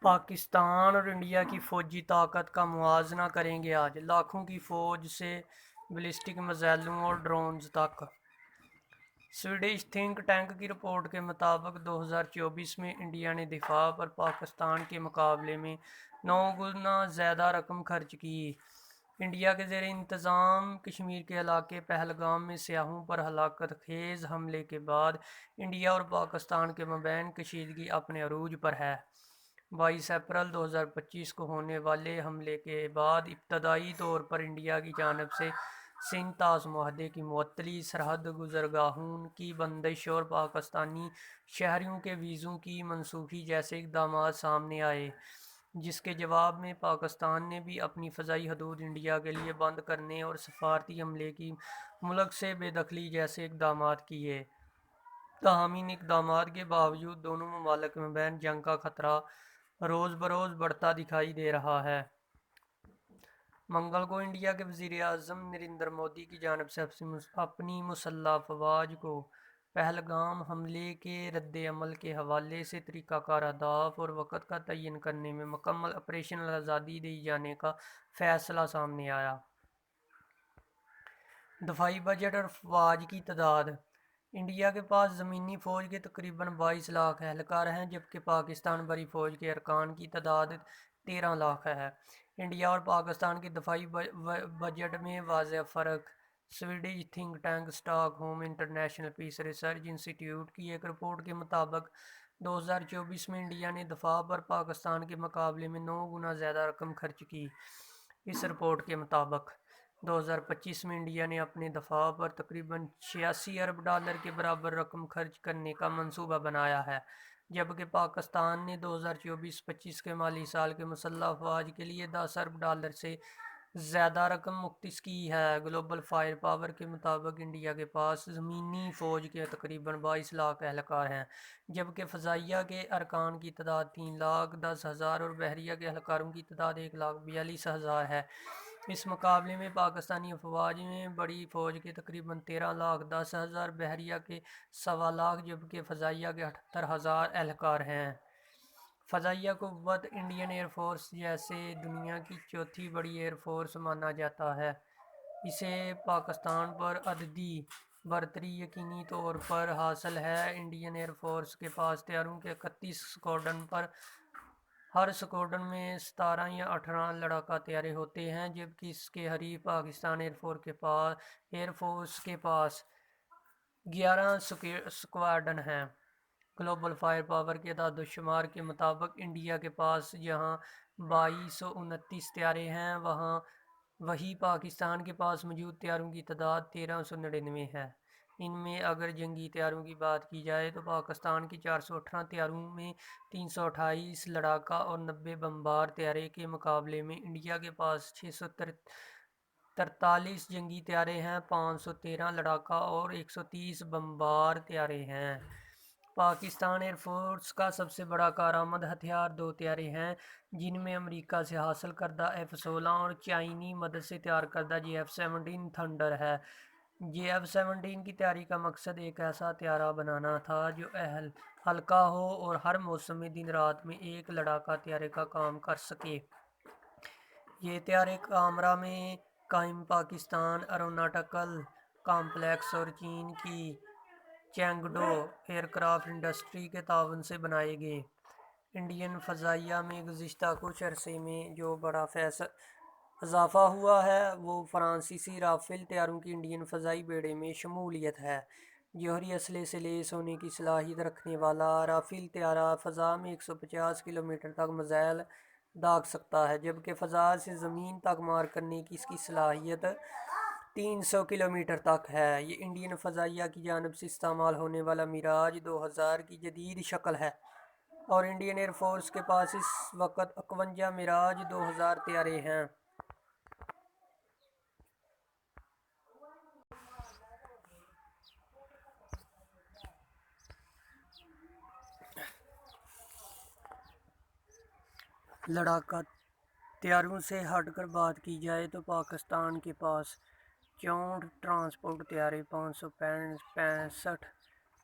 پاکستان اور انڈیا کی فوجی طاقت کا موازنہ کریں گے آج۔ لاکھوں کی فوج سے بیلسٹک میزائلوں اور ڈرونز تک۔ سویڈش تھنک ٹینک کی رپورٹ کے مطابق 2024 میں انڈیا نے دفاع پر پاکستان کے مقابلے میں 9 گنا زیادہ رقم خرچ کی۔ انڈیا کے زیر انتظام کشمیر کے علاقے پہلگام میں سیاحوں پر ہلاکت خیز حملے کے بعد انڈیا اور پاکستان کے مابین کشیدگی اپنے عروج پر ہے۔ 22 اپریل 2025 کو ہونے والے حملے کے بعد ابتدائی طور پر انڈیا کی جانب سے سندھ طاس معاہدے کی معطلی، سرحد گزرگاہوں کی بندش اور پاکستانی شہریوں کے ویزوں کی منسوخی جیسے اقدامات سامنے آئے، جس کے جواب میں پاکستان نے بھی اپنی فضائی حدود انڈیا کے لیے بند کرنے اور سفارتی عملے کی ملک سے بے دخلی جیسے اقدامات کیے۔ تاہم ان اقدامات کے باوجود دونوں ممالک کے مابین جنگ کا خطرہ روز بروز بڑھتا دکھائی دے رہا ہے۔ منگل کو انڈیا کے وزیر اعظم نریندر مودی کی جانب سے اپنی مسلح افواج کو پہلگام حملے کے رد عمل کے حوالے سے طریقہ کار، اہداف اور وقت کا تعین کرنے میں مکمل آپریشنل آزادی دی جانے کا فیصلہ سامنے آیا۔ دفاعی بجٹ اور افواج کی تعداد۔ انڈیا کے پاس زمینی فوج کے تقریباً 22 لاکھ اہلکار ہیں، جبکہ پاکستان بری فوج کے ارکان کی تعداد 13 لاکھ ہے۔ انڈیا اور پاکستان کے دفاعی بجٹ میں واضح فرق۔ Swedish think tank stock home international peace research انسٹی ٹیوٹ کی ایک رپورٹ کے مطابق 2024 میں انڈیا نے دفاع پر پاکستان کے مقابلے میں 9 گنا زیادہ رقم خرچ کی۔ اس رپورٹ کے مطابق 2025 میں انڈیا نے اپنے دفاع پر تقریباً 86 ارب ڈالر کے برابر رقم خرچ کرنے کا منصوبہ بنایا ہے، جبکہ پاکستان نے 2024-25 کے مالی سال کے مسلح افواج کے لیے 10 ارب ڈالر سے زیادہ رقم مختص کی ہے۔ گلوبل فائر پاور کے مطابق انڈیا کے پاس زمینی فوج کے تقریباً 22 لاکھ اہلکار ہیں، جبکہ فضائیہ کے ارکان کی تعداد 3,10,000 اور بحریہ کے اہلکاروں کی تعداد 1,42,000 ہے۔ اس مقابلے میں پاکستانی افواج میں بڑی فوج کے تقریباً 13,10,000، بحریہ کے 1.25 لاکھ جبکہ فضائیہ کے 78,000 اہلکار ہیں۔ فضائیہ قوت انڈین ایئر فورس جسے دنیا کی چوتھی بڑی ایئر فورس مانا جاتا ہے، اسے پاکستان پر عددی برتری یقینی طور پر حاصل ہے۔ انڈین ایئر فورس کے پاس طیاروں کے 31 اسکواڈرن پر ہر اسکواڈرن میں 17 یا 18 لڑاکا طیارے ہوتے ہیں، جبکہ اس کے حریف پاکستان ایئر فورس کے پاس 11 اسکواڈرن ہیں۔ گلوبل فائر پاور کے اعداد و شمار کے مطابق انڈیا کے پاس جہاں 2229 طیارے ہیں، وہیں پاکستان کے پاس موجود طیاروں کی تعداد 1399 ہے۔ ان میں اگر جنگی طیاروں کی بات کی جائے تو پاکستان کے 418 طیاروں میں 328 لڑاکا اور 90 بمبار طیارے کے مقابلے میں انڈیا کے پاس 643 جنگی طیارے ہیں، 513 لڑاکا اور 130 بمبار طیارے ہیں۔ پاکستان ایئر فورس کا سب سے بڑا کارآمد ہتھیار 2 طیارے ہیں، جن میں امریکہ سے حاصل کردہ F-16 اور چینی مدد سے تیار کردہ JF-17 تھنڈر ہے۔ JF-17 کی تیاری کا مقصد ایک ایسا طیارہ بنانا تھا جو ہلکا ہو اور ہر موسم میں دن رات میں ایک لڑاکا طیارے کا کام کر سکے۔ یہ طیارے کامرا میں قائم پاکستان ایروناٹیکل کمپلیکس اور چین کی چینگڈو ایئرکرافٹ انڈسٹری کے تعاون سے بنائے گئے۔ انڈین فضائیہ میں گزشتہ کچھ عرصے میں جو بڑا اضافہ ہوا ہے وہ فرانسیسی رافیل طیاروں کی انڈین فضائی بیڑے میں شمولیت ہے۔ جوہری اسلحے سے لیس ہونے کی صلاحیت رکھنے والا رافیل طیارہ فضا میں 150 کلومیٹر تک میزائل داغ سکتا ہے، جبکہ فضا سے زمین تک مار کرنے کی اس کی صلاحیت 300 کلومیٹر تک ہے۔ یہ انڈین فضائیہ کی جانب سے استعمال ہونے والا میراج 2000 کی جدید شکل ہے اور انڈین ایئر فورس کے پاس اس وقت 51 میراج 2000 طیارے ہیں۔ لڑاکا طیاروں سے ہٹ کر بات کی جائے تو پاکستان کے پاس 64 ٹرانسپورٹ طیارے، 565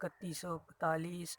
3141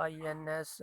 INS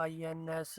INS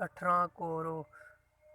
18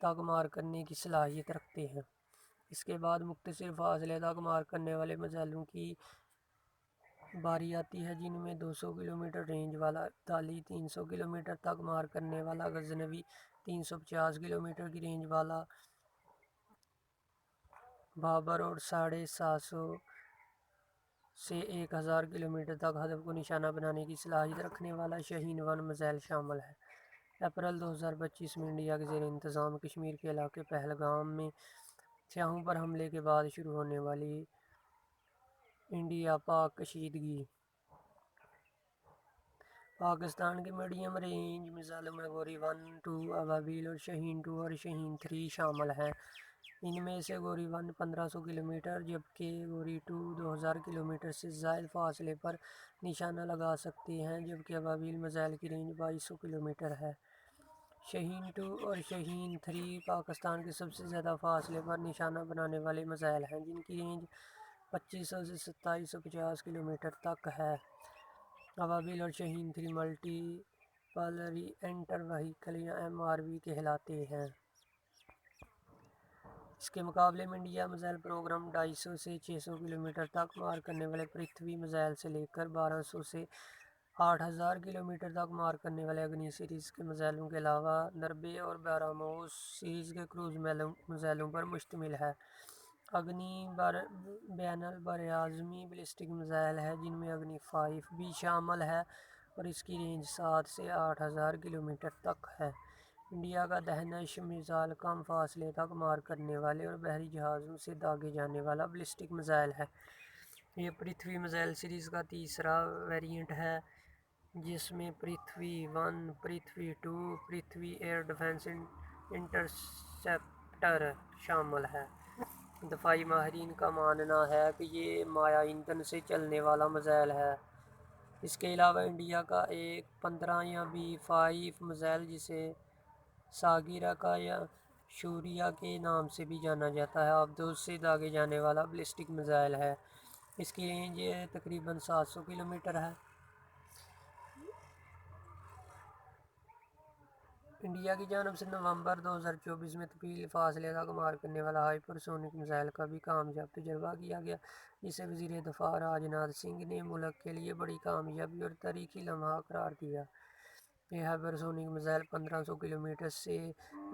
تک مار کرنے کی صلاحیت رکھتے ہیں۔ اس کے بعد مختصر فاصلے تک مار کرنے والے میزائلوں کی باری آتی ہے، جن میں 200 کلومیٹر رینج والا ابدالی، 300 کلومیٹر تک مار کرنے والا غزنوی، 350 کلومیٹر کی رینج والا بابر اور 750 سے 1000 کلومیٹر تک ہدف کو نشانہ بنانے کی صلاحیت رکھنے والا شاہین 1 میزائل شامل ہے۔ اپریل 2025 میں انڈیا کے زیر انتظام کشمیر کے علاقے پہلگام میں سیاحوں پر حملے کے بعد شروع ہونے والی انڈیا پاک کشیدگی۔ پاکستان کے میڈیم رینج میزائلوں میں گوری 1، 2، ابابیل اور شاہین 2 اور شاہین 3 شامل ہیں۔ ان میں سے گوری 1 1500 کلومیٹر جبکہ گوری 2 2000 کلومیٹر سے زائد فاصلے پر نشانہ لگا سکتے ہیں، جبکہ ابابیل میزائل کی رینج 2200 کلومیٹر ہے۔ شاہین 2 اور شاہین 3 پاکستان کے سب سے زیادہ فاصلے پر نشانہ بنانے والے میزائل ہیں، جن کی رینج 2500 سے 2750 کلومیٹر تک ہے۔ ابابیل اور شاہین 3 ملٹی پل ری اینٹر وہیکل یا MRV کہلاتے ہیں۔ اس کے مقابلے میں انڈیا میزائل پروگرام 250 سے 600 کلومیٹر تک مار کرنے والے پرتھوی میزائل سے لے کر 1200 سے 8000 کلومیٹر تک مار کرنے والے اگنی سیریز کے میزائلوں کے علاوہ 90 اور براموس سیریز کے کروز میزائلوں پر مشتمل ہے۔ اگنی بین البراعظمی بیلسٹک میزائل ہے، جن میں اگنی 5 بھی شامل ہے اور اس کی رینج 7 سے 8000 کلومیٹر تک ہے۔ انڈیا کا دھنش میزائل کم فاصلے تک مار کرنے والے اور بحری جہازوں سے داغے جانے والا بیلسٹک میزائل ہے۔ یہ پرتھوی میزائل سیریز کا تیسرا ویریئنٹ ہے، جس میں پرتھوی 1، پرتھوی 2، پرتھوی ایئر ڈیفنس انٹرسیپٹر شامل ہے۔ دفاعی ماہرین کا ماننا ہے کہ یہ مائع ایندھن سے چلنے والا میزائل ہے۔ اس کے علاوہ انڈیا کا ایک 15 یا B-5 میزائل، جسے ساگریکا یا شوریا کے نام سے بھی جانا جاتا ہے، آبدوز سے داغے جانے والا بیلسٹک میزائل ہے۔ اس کی رینج تقریباً 700 کلومیٹر ہے۔ انڈیا کی جانب سے نومبر 2024 میں طویل فاصلے تک مار کرنے والا ہائپر سونک میزائل کا بھی کامیاب تجربہ کیا گیا، جسے وزیر دفاع راجناتھ سنگھ نے ملک کے لیے بڑی کامیابی اور تاریخی لمحہ قرار دیا۔ یہ ہائپر سونک میزائل 1500 کلومیٹر سے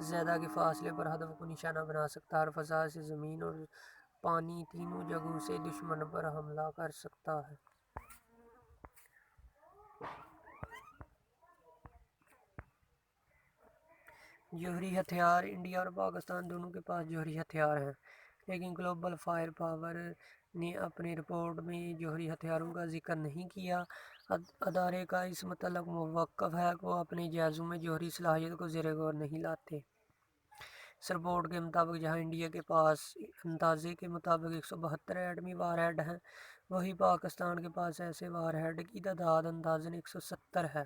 زیادہ کے فاصلے پر ہدف کو نشانہ بنا سکتا ہے اور فضا سے، زمین اور پانی تینوں جگہوں سے دشمن پر حملہ کر سکتا ہے۔ جوہری ہتھیار۔ انڈیا اور پاکستان دونوں کے پاس جوہری ہتھیار ہیں، لیکن گلوبل فائر پاور نے اپنی رپورٹ میں جوہری ہتھیاروں کا ذکر نہیں کیا۔ ادارے کا اس متعلق موقف ہے کہ وہ اپنے جائزوں میں جوہری صلاحیت کو زیر غور نہیں لاتے۔ اس رپورٹ کے مطابق جہاں انڈیا کے پاس اندازے کے مطابق 172 ایٹمی وار ہیڈ ہیں، وہیں پاکستان کے پاس ایسے وار ہیڈ کی تعداد اندازاً 170 ہے۔